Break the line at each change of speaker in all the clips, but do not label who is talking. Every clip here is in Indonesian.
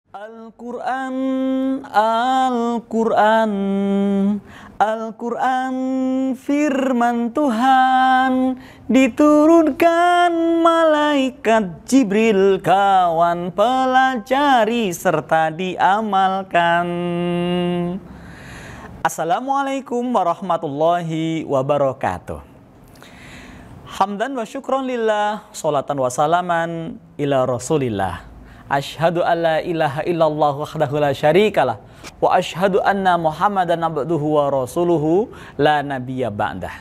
Al-Quran, Al-Quran, Al-Quran firman Tuhan, diturunkan malaikat Jibril, kawan pelajari serta diamalkan. Assalamualaikum warahmatullahi wabarakatuh. Hamdan wa syukron lillah, salatan wa salaman ila rasulillah. Asyhadu alla ilaha illallah wahdahu la syarikalah wa asyhadu anna Muhammadan abduhu wa rasuluhu la nabiyya ba'dah.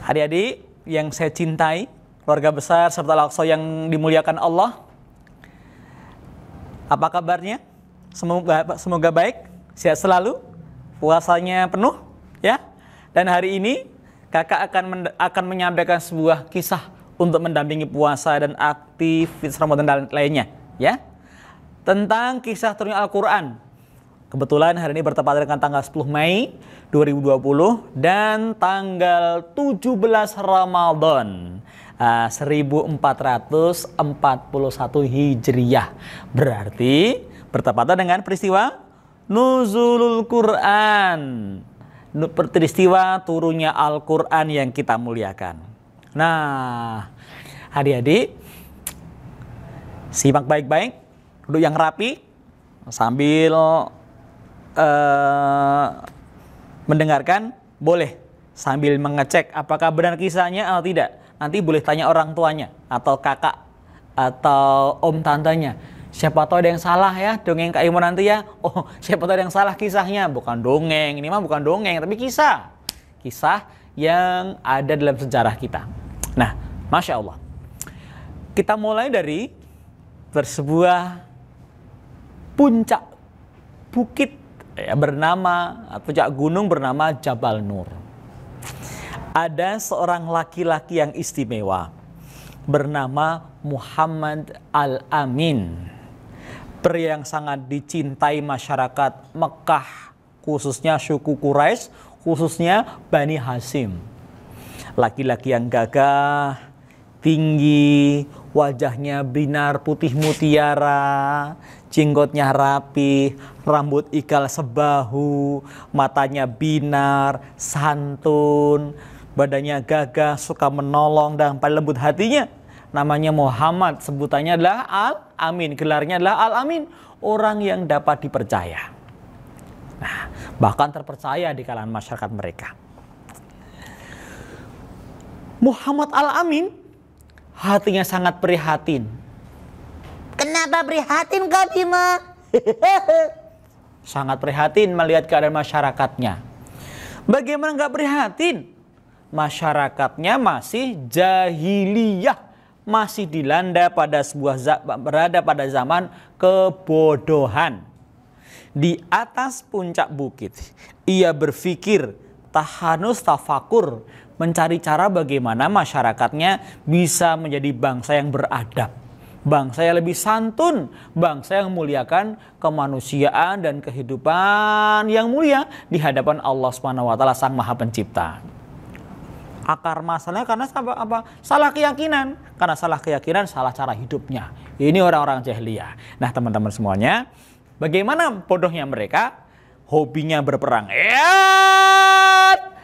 Adik-adik yang saya cintai, keluarga besar serta Al-Aqsa yang dimuliakan Allah, apa kabarnya? Semoga baik, sehat selalu, puasanya penuh ya. Dan hari ini kakak akan menyampaikan sebuah kisah untuk mendampingi puasa dan aktivitas Ramadan dan lainnya ya, tentang kisah turunnya Al-Quran. Kebetulan hari ini bertepatan dengan tanggal 10 Mei 2020 dan tanggal 17 Ramadan 1441 Hijriyah. Berarti bertepatan dengan peristiwa Nuzulul Quran, peristiwa turunnya Al-Quran yang kita muliakan. Nah, adik-adik simak baik-baik, duduk yang rapi sambil mendengarkan, boleh sambil mengecek apakah benar kisahnya atau tidak. Nanti boleh tanya orang tuanya atau kakak atau om tantanya. Siapa tahu ada yang salah ya dongeng Kak Imo nanti ya. Oh, siapa tahu ada yang salah kisahnya. Bukan dongeng, ini mah bukan dongeng tapi kisah. Kisah yang ada dalam sejarah kita. Nah, Masya Allah, kita mulai dari sebuah puncak bukit puncak gunung bernama Jabal Nur. Ada seorang laki-laki yang istimewa bernama Muhammad Al-Amin, pria yang sangat dicintai masyarakat Mekah, khususnya suku Quraisy, khususnya Bani Hashim. Laki-laki yang gagah, tinggi, wajahnya binar putih mutiara, jenggotnya rapi, rambut ikal sebahu, matanya binar, santun, badannya gagah, suka menolong dan paling lembut hatinya. Namanya Muhammad, sebutannya adalah Al-Amin, gelarnya adalah Al-Amin, orang yang dapat dipercaya. Nah, bahkan terpercaya di kalangan masyarakat mereka. Muhammad Al-Amin hatinya sangat prihatin. Kenapa prihatin Kak Bima? Sangat prihatin melihat keadaan masyarakatnya. Bagaimana nggak prihatin? Masyarakatnya masih jahiliyah, masih berada pada zaman kebodohan. Di atas puncak bukit, ia berpikir, tahanus tafakur, mencari cara bagaimana masyarakatnya bisa menjadi bangsa yang beradab, bangsa yang lebih santun, bangsa yang memuliakan kemanusiaan dan kehidupan yang mulia di hadapan Allah SWT Sang Maha Pencipta. Akar masalahnya karena apa? Salah keyakinan. Karena salah keyakinan, salah cara hidupnya. Ini orang-orang jahiliyah. Nah, teman-teman semuanya, bagaimana bodohnya mereka? Hobinya berperang.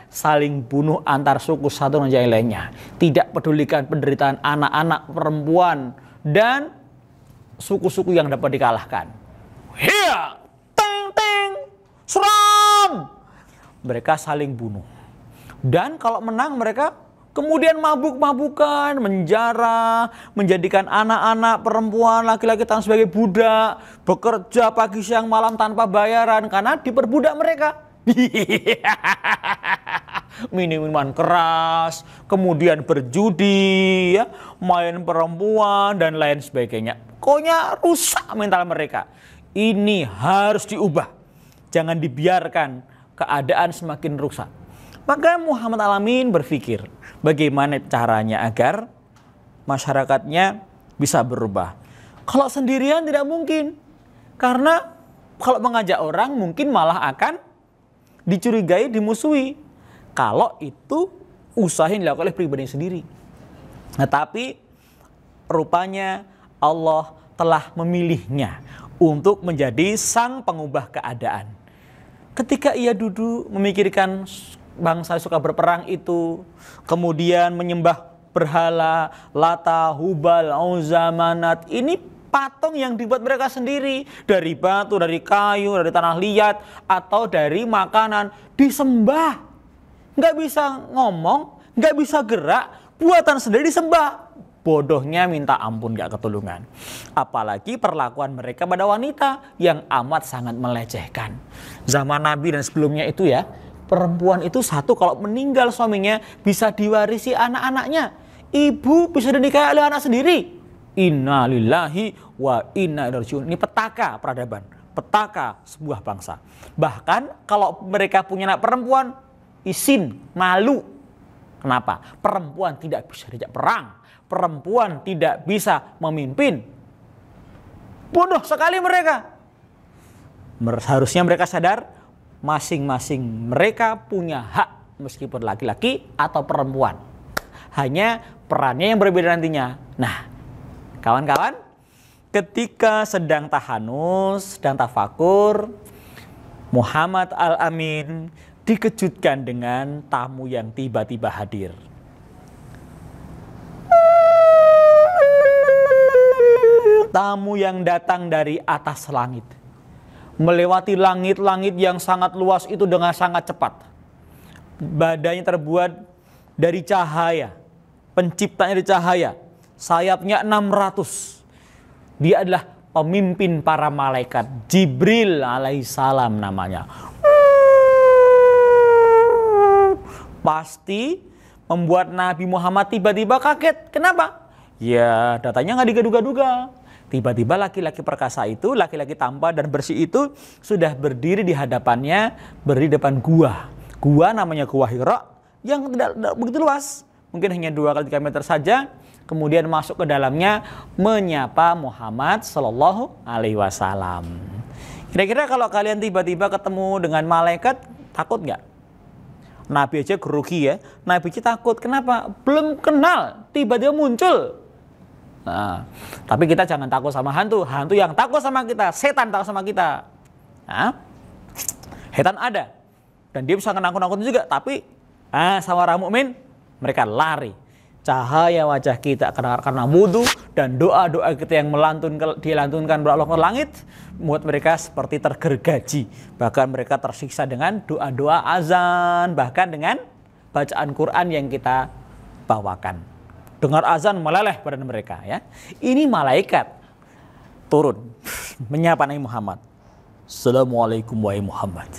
Saling bunuh antar suku satu dengan yang lainnya. Tidak pedulikan penderitaan anak-anak, perempuan, dan suku-suku yang dapat dikalahkan. Hiya! Teng! Teng! Seram! Mereka saling bunuh. Dan kalau menang mereka kemudian mabuk-mabukan, menjara, menjadikan anak-anak, perempuan, laki-laki sebagai budak, bekerja pagi siang malam tanpa bayaran karena diperbudak mereka. Minuman keras, kemudian berjudi, ya, main perempuan dan lain sebagainya. Pokoknya rusak mental mereka. Ini harus diubah. Jangan dibiarkan keadaan semakin rusak. Maka Muhammad Al-Amin berpikir bagaimana caranya agar masyarakatnya bisa berubah. Kalau sendirian tidak mungkin. Karena kalau mengajak orang mungkin malah akan dicurigai, dimusuhi. Kalau itu usaha yang dilakukan oleh pribadi sendiri. Nah, tapi rupanya Allah telah memilihnya untuk menjadi sang pengubah keadaan. Ketika ia duduk memikirkan bangsa yang suka berperang itu, kemudian menyembah berhala, Lata, Hubal, Uzza, Manat, ini patung yang dibuat mereka sendiri dari batu, dari kayu, dari tanah liat, atau dari makanan, disembah. Nggak bisa ngomong, nggak bisa gerak, buatan sendiri disembah. Bodohnya minta ampun, nggak ketulungan. Apalagi perlakuan mereka pada wanita yang amat sangat melecehkan. Zaman Nabi dan sebelumnya itu ya, perempuan itu satu kalau meninggal suaminya bisa diwarisi anak-anaknya. Ibu bisa dinikahi oleh anak sendiri. Inna lillahi wa inna ilaihi raji'un. Ini petaka peradaban, petaka sebuah bangsa. Bahkan kalau mereka punya anak perempuan, izin, malu. Kenapa? Perempuan tidak bisa diajak perang, perempuan tidak bisa memimpin. Bodoh sekali mereka. Harusnya mereka sadar masing-masing mereka punya hak, meskipun laki-laki atau perempuan. Hanya perannya yang berbeda nantinya. Nah, kawan-kawan, ketika sedang tahanus dan tafakur, Muhammad Al-Amin dikejutkan dengan tamu yang tiba-tiba hadir. Tamu yang datang dari atas langit, melewati langit-langit yang sangat luas itu dengan sangat cepat. Badannya terbuat dari cahaya, penciptanya dari cahaya, sayapnya 600. Dia adalah pemimpin para malaikat, Jibril alaihissalam namanya. Pasti membuat Nabi Muhammad tiba-tiba kaget. Kenapa? Ya, datanya nggak digaduga-duga. Tiba-tiba laki-laki perkasa itu, laki-laki tampan dan bersih itu sudah berdiri di hadapannya, berdiri di depan gua. Gua namanya Gua Hira yang tidak begitu luas. Mungkin hanya 2 kali 3 meter saja. Kemudian masuk ke dalamnya menyapa Muhammad Sallallahu Alaihi Wasallam. Kira-kira kalau kalian tiba-tiba ketemu dengan malaikat, takut nggak? Nabi aja grogi ya. Nabi aja takut. Kenapa? Belum kenal, tiba-tiba muncul. Nah, tapi kita jangan takut sama hantu. Hantu yang takut sama kita, setan takut sama kita. Nah, setan ada. Dan dia bisa nakut-nakutin juga. Tapi sama orang mukmin mereka lari. Cahaya wajah kita karena wudhu dan doa-doa kita yang dilantunkan beralok ke langit membuat mereka seperti tergergaji. Bahkan mereka tersiksa dengan doa-doa azan, bahkan dengan bacaan Quran yang kita bawakan. Dengar azan meleleh badan mereka ya. Ini malaikat turun menyapa Nabi Muhammad. Assalamualaikum wahai Muhammad.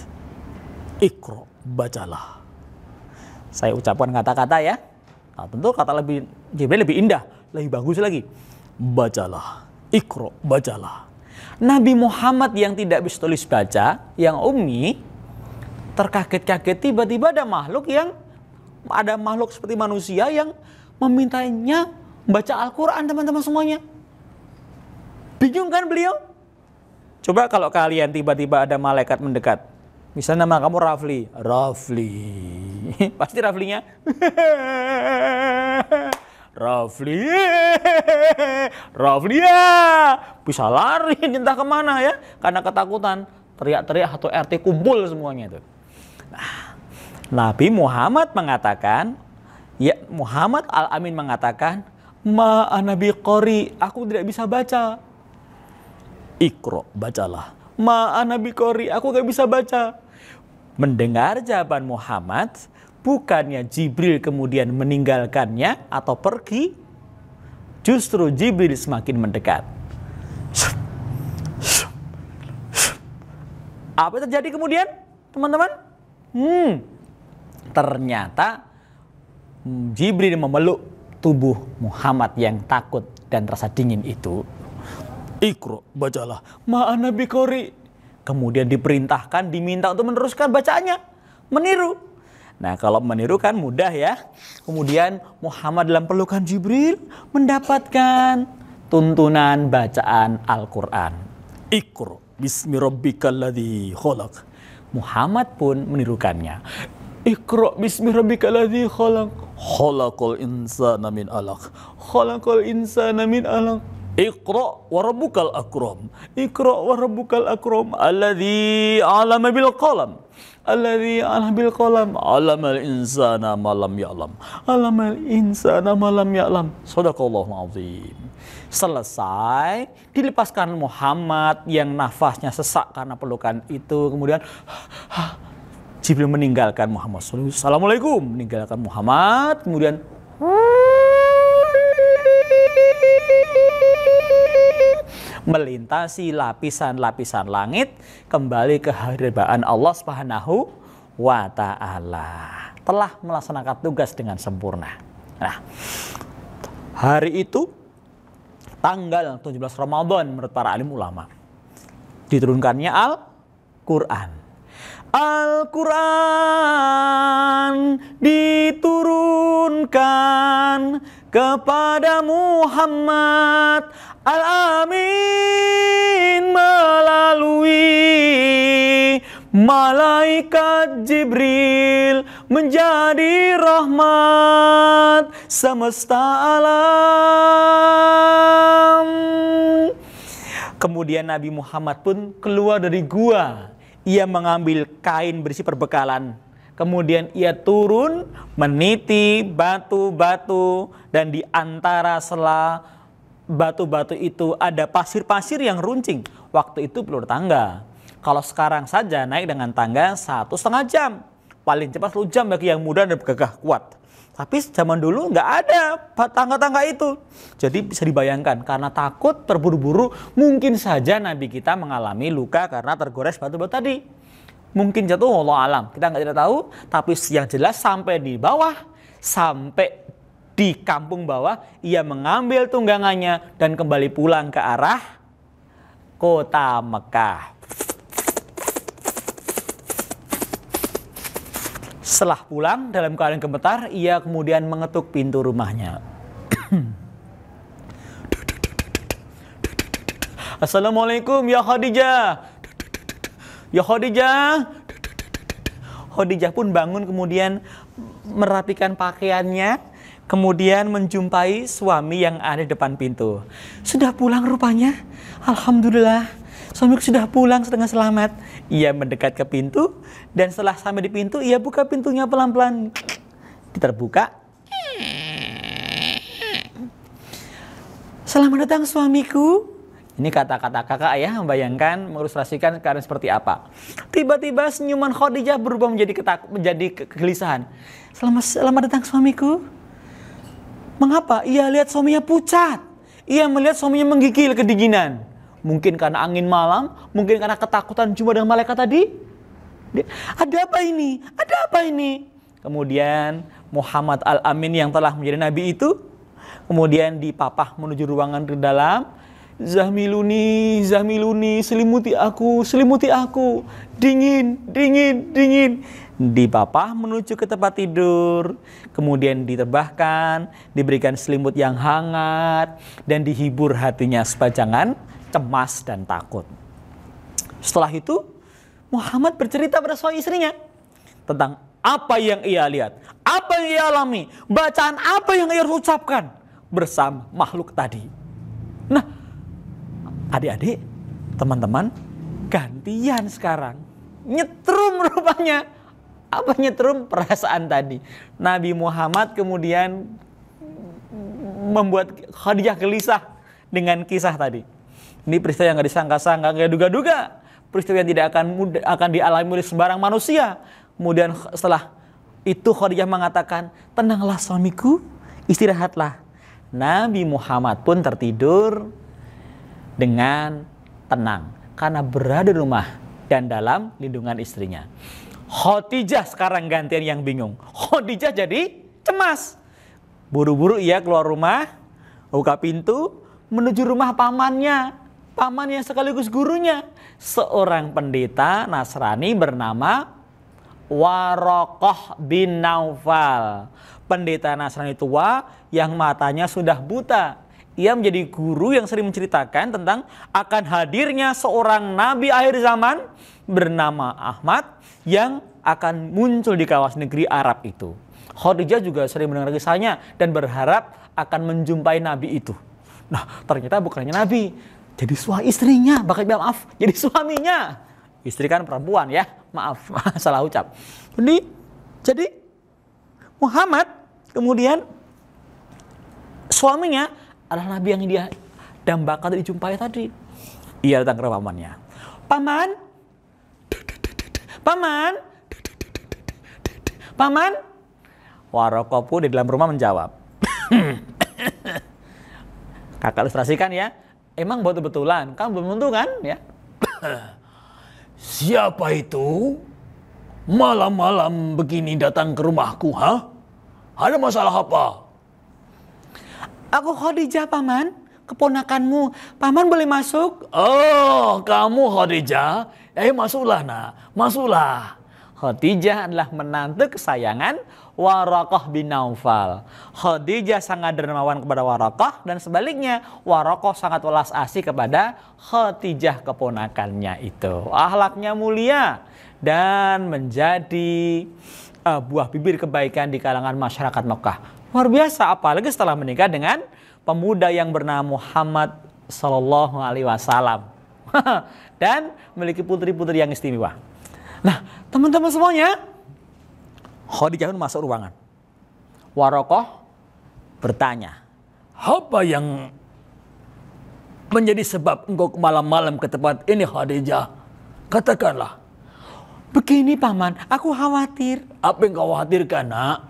Iqra, bacalah. Saya ucapkan kata-kata ya. Nah, tentu kata Jibril lebih indah, lebih bagus lagi. Bacalah, Iqra, bacalah. Nabi Muhammad yang tidak bisa tulis baca, yang ummi, terkaget-kaget tiba-tiba ada makhluk seperti manusia yang memintanya baca Al-Quran, teman-teman semuanya. Bingung kan beliau? Coba kalau kalian tiba-tiba ada malaikat mendekat. Misalnya nama kamu Rafli. Pasti Raflinya. Rafli ya. Bisa lari entah kemana ya. Karena ketakutan. Teriak-teriak satu RT kumpul semuanya itu. Nah, Nabi Muhammad mengatakan. Ya, Muhammad Al-Amin mengatakan. Ma'ana biqori. Aku tidak bisa baca. Iqra, bacalah. Ma'ana biqori. Aku gak bisa baca. Mendengar jawaban Muhammad, bukannya Jibril kemudian meninggalkannya atau pergi, justru Jibril semakin mendekat. Apa yang terjadi kemudian, teman-teman? Ternyata Jibril memeluk tubuh Muhammad yang takut dan rasa dingin itu. Iqra, bacalah. Ma'ana biqori. Kemudian diperintahkan, diminta untuk meneruskan bacaannya, meniru. Nah, kalau meniru kan mudah ya. Kemudian Muhammad dalam pelukan Jibril mendapatkan tuntunan bacaan Al-Quran. Iqra bismi rabbikal ladzi khalaq. Muhammad pun menirukannya. Iqra bismi rabbikal ladzi khalaq. Khalaqal insana min 'alaq. Khalaqal insana min 'alaq. Iqra wa rabbukal akram. Iqra wa rabbukal akram. Alladzi 'allama bil qalam. Alladzi 'allama bil qalam. 'Allamal insana ma lam ya'lam. 'Allamal insana ma lam ya'lam. Shadaqallahul azim. Selesai, dilepaskan Muhammad yang nafasnya sesak karena pelukan itu. Kemudian Jibril meninggalkan Muhammad. Assalamualaikum, meninggalkan Muhammad. Kemudian melintasi lapisan-lapisan langit kembali ke hadirat Allah Subhanahu wa ta'ala. Telah melaksanakan tugas dengan sempurna. Nah, hari itu tanggal 17 Ramadan menurut para alim ulama diturunkannya Al-Qur'an. Al-Quran diturunkan kepada Muhammad Al-Amin melalui malaikat Jibril menjadi rahmat semesta alam. Kemudian Nabi Muhammad pun keluar dari gua. Ia mengambil kain berisi perbekalan. Kemudian ia turun meniti batu-batu. Dan di antara sela batu-batu itu ada pasir-pasir yang runcing. Waktu itu belum ada tangga. Kalau sekarang saja naik dengan tangga 1,5 jam. Paling cepat 1 jam bagi yang muda dan gagah kuat. Tapi zaman dulu nggak ada tangga-tangga itu. Jadi bisa dibayangkan karena takut terburu-buru mungkin saja Nabi kita mengalami luka karena tergores batu-batu tadi. Mungkin jatuh, wallahu alam. Kita tidak tahu. Tapi yang jelas sampai di bawah, sampai di kampung bawah, ia mengambil tunggangannya dan kembali pulang ke arah kota Mekah. Setelah pulang dalam keadaan gemetar, ia kemudian mengetuk pintu rumahnya. Assalamualaikum ya Khadijah. Ya Khadijah. Khadijah pun bangun kemudian merapikan pakaiannya. Kemudian menjumpai suami yang ada di depan pintu. Sudah pulang rupanya. Alhamdulillah. Suamiku sudah pulang setengah selamat. Ia mendekat ke pintu dan setelah sampai di pintu ia buka pintunya pelan-pelan. Terbuka. Selamat datang suamiku. Ini kata-kata kakak ya, membayangkan, mengilustrasikan keadaan seperti apa. Tiba-tiba senyuman Khadijah berubah menjadi kegelisahan. Selamat datang suamiku. Mengapa? Ia lihat suaminya pucat. Ia melihat suaminya menggigil kedinginan. Mungkin karena angin malam, mungkin karena ketakutan jumpa dengan malaikat tadi. Ada apa ini? Ada apa ini? Kemudian Muhammad Al-Amin yang telah menjadi nabi itu, kemudian dipapah menuju ruangan ke dalam. Zahmiluni, zahmiluni, selimuti aku, dingin, dingin, dingin. Dipapah menuju ke tempat tidur, kemudian diterbahkan, diberikan selimut yang hangat, dan dihibur hatinya supaya jangan cemas dan takut. Setelah itu Muhammad bercerita pada suami istrinya tentang apa yang ia lihat, apa yang ia alami, bacaan apa yang ia ucapkan bersama makhluk tadi. Nah, adik-adik, teman-teman, gantian sekarang. Nyetrum rupanya. Apa nyetrum? Perasaan tadi. Nabi Muhammad kemudian membuat Khadijah gelisah dengan kisah tadi. Ini peristiwa yang gak disangka-sangka, gak duga-duga. Peristiwa yang tidak akan dialami oleh sembarang manusia. Kemudian setelah itu Khadijah mengatakan, tenanglah suamiku, istirahatlah. Nabi Muhammad pun tertidur dengan tenang karena berada di rumah dan dalam lindungan istrinya. Khadijah sekarang gantian yang bingung. Khadijah jadi cemas. Buru-buru ia keluar rumah, buka pintu, menuju rumah pamannya. Paman yang sekaligus gurunya. Seorang pendeta Nasrani bernama Waraqah bin Naufal. Pendeta Nasrani tua yang matanya sudah buta. Ia menjadi guru yang sering menceritakan tentang akan hadirnya seorang nabi akhir zaman bernama Ahmad yang akan muncul di kawasan negeri Arab itu. Khadijah juga sering mendengar kisahnya dan berharap akan menjumpai nabi itu. Nah, ternyata bukannya Nabi, jadi istrinya, bahkan maaf, jadi suaminya. Istri kan perempuan ya, maaf, salah ucap. Jadi Muhammad kemudian suaminya adalah Nabi yang dia dambakan dijumpai tadi. Ia datang ke pamannya. Paman, paman, paman. Waraqah pun di dalam rumah menjawab. Kakak ilustrasikan ya. Emang betul-betulan, kamu belum tentu kan ya?
Siapa itu? Malam-malam begini datang ke rumahku, ha? Ada masalah apa?
Aku Khadijah, paman, keponakanmu. Paman boleh masuk?
Oh, kamu Khadijah? Masuklah nak, masuklah.
Khadijah adalah menantu kesayangan Waraqah bin Naufal. Khadijah sangat dermawan kepada Waraqah dan sebaliknya Waraqah sangat welas asih kepada Khadijah keponakannya itu. Akhlaknya mulia dan menjadi buah bibir kebaikan di kalangan masyarakat Mekah. Luar biasa, apalagi setelah menikah dengan pemuda yang bernama Muhammad Sallallahu Alaihi Wasallam dan memiliki putri-putri yang istimewa. Nah, teman-teman semuanya, Khadijah pun masuk ruangan. Waraqah bertanya,
apa yang menjadi sebab engkau malam-malam ke tempat ini, Khadijah? Katakanlah.
Begini paman, aku khawatir.
Apa yang kau khawatirkan, nak?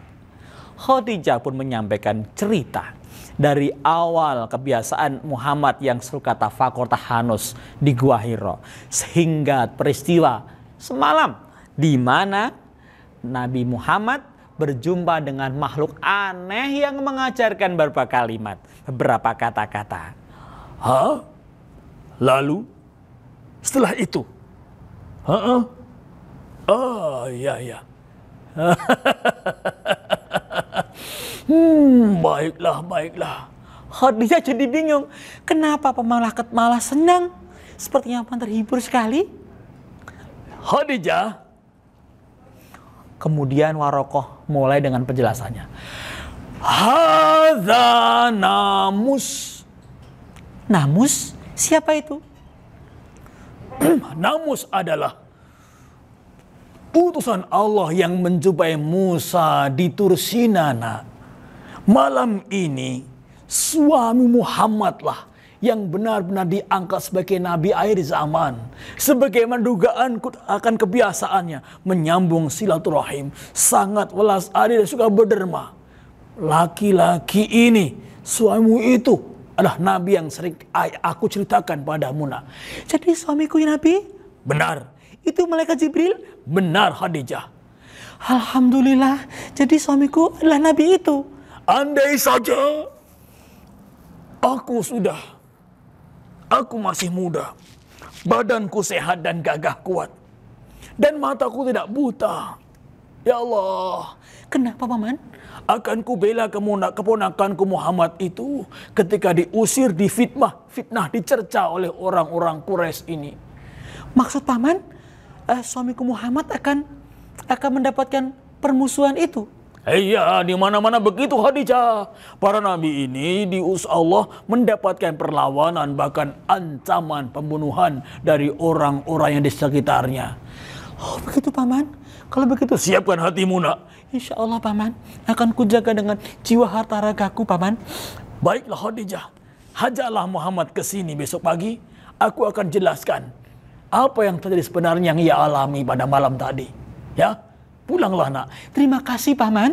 Khadijah pun menyampaikan cerita dari awal kebiasaan Muhammad yang suka tafakur tahanus di Gua Hira sehingga peristiwa semalam di mana Nabi Muhammad berjumpa dengan makhluk aneh yang mengajarkan beberapa kalimat, beberapa kata-kata.
Hah? Lalu setelah itu? Oh, iya. Baiklah.
Khadijah jadi bingung. Kenapa malah senang? Sepertinya paman terhibur sekali.
Khadijah.
Kemudian Waraqah mulai dengan penjelasannya.
Hadza Namus.
Namus? Siapa itu?
Namus adalah utusan Allah yang menjumpai Musa di Tur Sina. Malam ini suami Muhammadlah yang benar-benar diangkat sebagai nabi akhir zaman. Sebagaimana dugaanku akan kebiasaannya menyambung silaturahim, sangat welas adil dan suka berderma. Laki-laki ini, suamimu itu adalah nabi yang sering aku ceritakan padamu, nak.
Jadi suamiku ya Nabi?
Benar.
Itu malaikat Jibril?
Benar, Khadijah.
Alhamdulillah, jadi suamiku adalah nabi itu.
Andai saja aku masih muda, badanku sehat dan gagah kuat, dan mataku tidak buta. Ya Allah,
kenapa paman?
Akan kubela keponakanku Muhammad itu ketika diusir, fitnah dicerca oleh orang-orang Quraisy ini.
Maksud paman, suamiku Muhammad akan mendapatkan permusuhan itu?
Iya, di mana-mana begitu, Khadijah. Para nabi ini diutus Allah mendapatkan perlawanan, bahkan ancaman pembunuhan dari orang-orang yang di sekitarnya.
Oh, begitu paman. Kalau begitu
siapkan hatimu, nak.
Insya Allah paman, akan kujaga dengan jiwa harta ragaku, paman.
Baiklah Khadijah, hajaklah Muhammad ke sini besok pagi. Aku akan jelaskan apa yang terjadi sebenarnya yang ia alami pada malam tadi. Ya. Pulanglah, nak.
Terima kasih paman.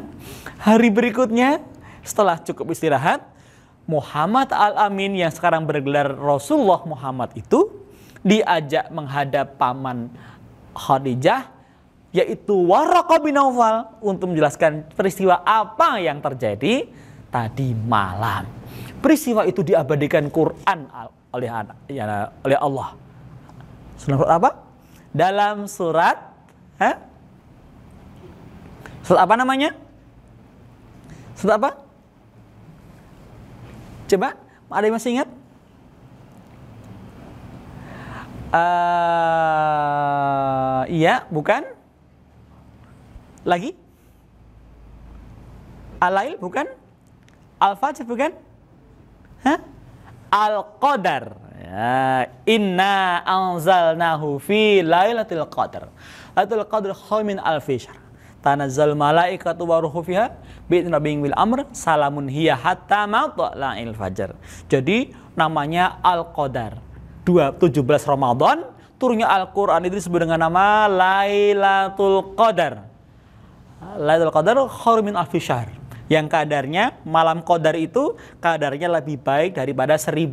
Hari berikutnya setelah cukup istirahat, Muhammad Al-Amin yang sekarang bergelar Rasulullah Muhammad itu diajak menghadap paman Khadijah, yaitu Waraqah bin Naufal, untuk menjelaskan peristiwa apa yang terjadi tadi malam. Peristiwa itu diabadikan Quran oleh Allah. Surat apa? Dalam surat surat apa namanya? Surat apa? Coba, ada yang masih ingat? Iya, bukan? Lagi? Al-Lail bukan? Al-Fajr bukan? Hah? Al-Qadar. Ya, inna anzalnahu fi lailatul qadar. Lailatul qadar khairun min alfi syahr. Tanazzal malaikatu wa ruhu fiha bi'idzni rabbihim bil amr salamun hiya hatta matla'il fajar. Jadi namanya Al-Qadar. 17 Ramadan turunnya Al-Qur'an itu disebut dengan nama Lailatul Qadar. Lailatul Qadar khairun min alfi syahr. Yang kadarnya, malam Qadar itu kadarnya lebih baik daripada 1000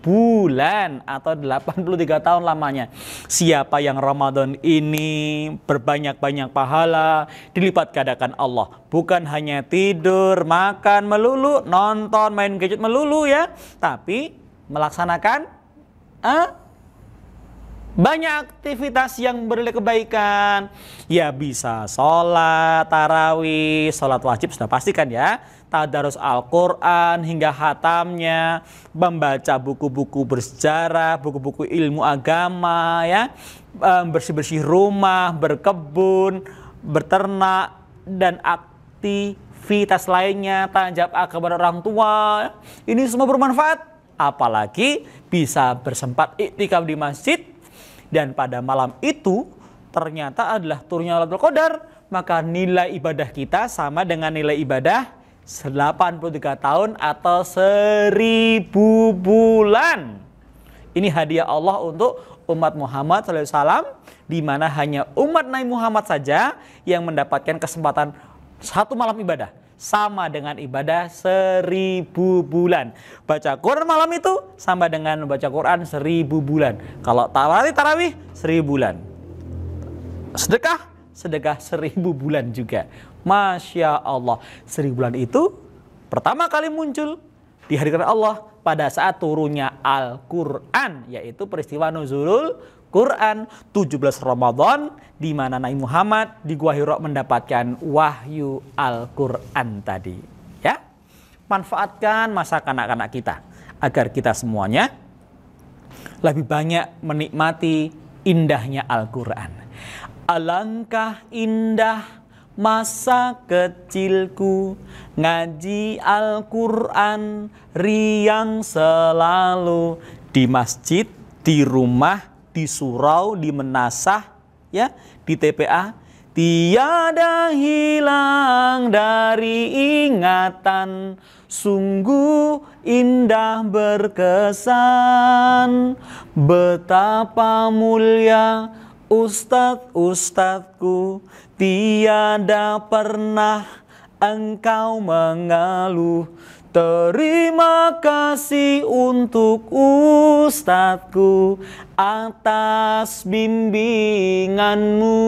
bulan atau 83 tahun lamanya. Siapa yang Ramadan ini berbanyak-banyak pahala, dilipat gandakan Allah. Bukan hanya tidur, makan melulu, nonton, main gadget melulu ya, tapi melaksanakan banyak aktivitas yang bernilai kebaikan. Ya bisa sholat, tarawih, sholat wajib sudah pastikan ya. Tadarus Al-Quran hingga khatamnya. Membaca buku-buku bersejarah, buku-buku ilmu agama ya. Bersih-bersih rumah, berkebun, berternak, dan aktivitas lainnya. Tanggung jawab kepada orang tua. Ini semua bermanfaat. Apalagi bisa bersempat iktikaf di masjid. Dan pada malam itu ternyata adalah turunnya Lailatul Qadar, maka nilai ibadah kita sama dengan nilai ibadah 83 tahun atau 1000 bulan. Ini hadiah Allah untuk umat Muhammad SAW, di mana hanya umat Nabi Muhammad saja yang mendapatkan kesempatan satu malam ibadah sama dengan ibadah 1000 bulan. Baca Quran malam itu sama dengan baca Quran 1000 bulan. Kalau tarawih 1000 bulan. Sedekah 1000 bulan juga. Masya Allah. 1000 bulan itu pertama kali muncul dihadirkan Allah pada saat turunnya Al-Quran, yaitu peristiwa nuzulul Quran 17 Ramadan, di mana Nabi Muhammad di Gua Hira mendapatkan wahyu Al-Quran tadi. Ya, manfaatkan masa kanak-kanak kita agar kita semuanya lebih banyak menikmati indahnya Al-Quran. Alangkah indah masa kecilku, ngaji Al-Quran riang selalu, di masjid, di rumah, di surau, di menasah, ya, di TPA, tiada hilang dari ingatan, sungguh indah berkesan, betapa mulia ustadz-ustadzku, tiada pernah engkau mengeluh. Terima kasih untuk ustadzku atas bimbinganmu.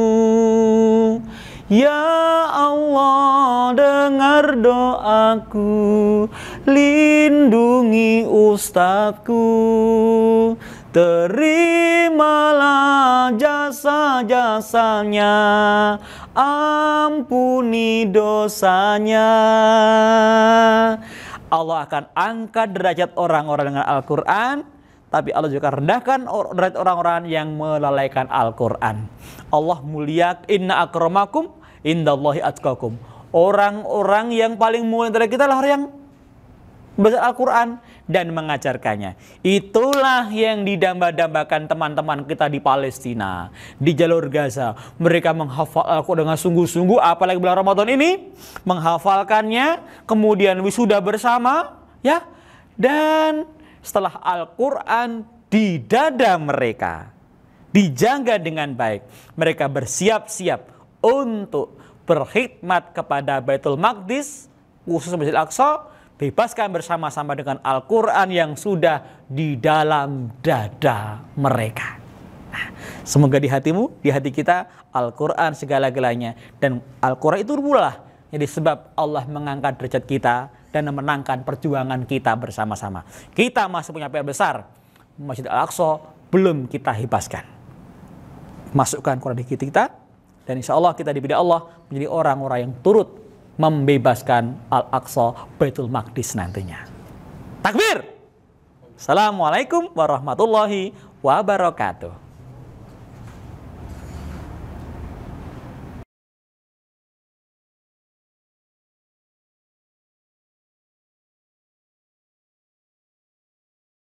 Ya Allah, dengar doaku, lindungi ustadzku. Terimalah jasa-jasanya, ampuni dosanya. Allah akan angkat derajat orang-orang dengan Al-Quran, tapi Allah juga rendahkan derajat orang-orang yang melalaikan Al-Quran. Allah mulia, inna akramakum indallahi atqakum. Orang-orang yang paling mulia dari kita adalah orang yang belajar Al-Quran dan mengajarkannya. Itulah yang didamba-dambakan teman-teman kita di Palestina, di jalur Gaza. Mereka menghafal Al-Quran dengan sungguh-sungguh, apalagi bulan Ramadan ini, menghafalkannya, kemudian wisuda bersama, ya. Dan setelah Al-Quran di dada mereka dijaga dengan baik, mereka bersiap-siap untuk berkhidmat kepada Baitul Maqdis, khusus Masjid Al-Aqsa, bebaskan bersama-sama dengan Al-Quran yang sudah di dalam dada mereka. Nah, semoga di hatimu, di hati kita, Al-Quran segala-galanya. Dan Al-Quran itu pula jadi sebab Allah mengangkat derajat kita dan memenangkan perjuangan kita bersama-sama. Kita masih punya PR besar. Masjid Al-Aqsa belum kita bebaskan. Masukkan Quran di kita, dan insya Allah kita dipilih Allah menjadi orang-orang yang turut membebaskan Al-Aqsa Baitul Maqdis nantinya. Takbir! Assalamualaikum warahmatullahi wabarakatuh.